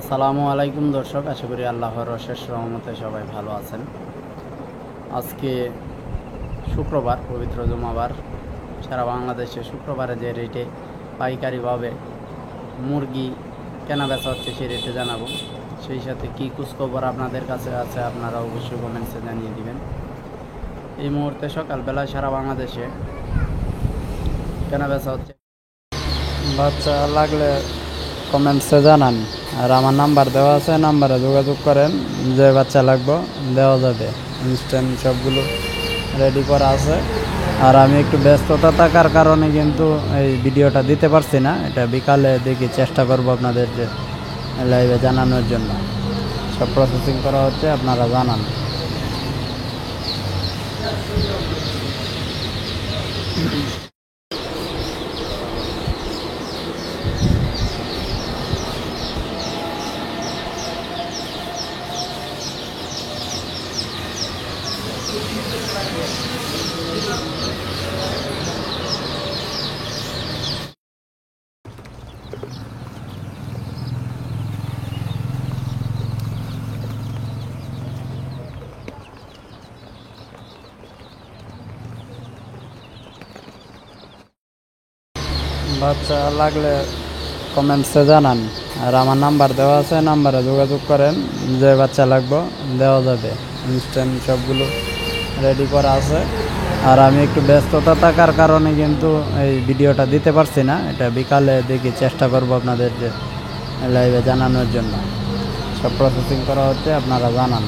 আসসালামু আলাইকুম দর্শক, আশা করি আল্লাহর অশেষ রহমতে সবাই ভালো আছেন। আজকে শুক্রবার, পবিত্র জুমাবার। সারা বাংলাদেশে শুক্রবারে যে রেটে পাইকারিভাবে মুরগি কেনা বেচা হচ্ছে সেই রেটে জানাবো। সেই সাথে কী খোঁজখবর আপনাদের কাছে আছে আপনারা অবশ্যই কমেন্টসে জানিয়ে দিবেন। এই মুহূর্তে সকালবেলায় সারা বাংলাদেশে কেনা বেচা হচ্ছে। বাচ্চা লাগলে কমেন্টসে জানান, আর আমার নাম্বার দেওয়া আছে, নাম্বারে যোগাযোগ করেন। যে বাচ্চা লাগবে দেওয়া যাবে, ইনস্ট্যান্ট সবগুলো রেডি করা আছে। আর আমি একটু ব্যস্ততা থাকার কারণে কিন্তু এই ভিডিওটা দিতে পারছি না। এটা বিকালে দেখি চেষ্টা করব আপনাদের যে লাইভে জানানোর জন্য। সব প্রসেসিং করা হচ্ছে, আপনারা জানান। বাচ্চা লাগলে কমেন্টসে জানান, আর আমার নাম্বার দেওয়া আছে, নাম্বারে যোগাযোগ করেন। যে বাচ্চা লাগবে দেওয়া যাবে, ইনস্ট্যান্ট সবগুলো রেডি করা আছে। আর আমি একটু ব্যস্ততা থাকার কারণে কিন্তু এই ভিডিওটা দিতে পারছি না। এটা বিকালে দেখি চেষ্টা করব আপনাদের যে লাইভে জানানোর জন্য। সব প্রসেসিং করা হচ্ছে, আপনারা জানান।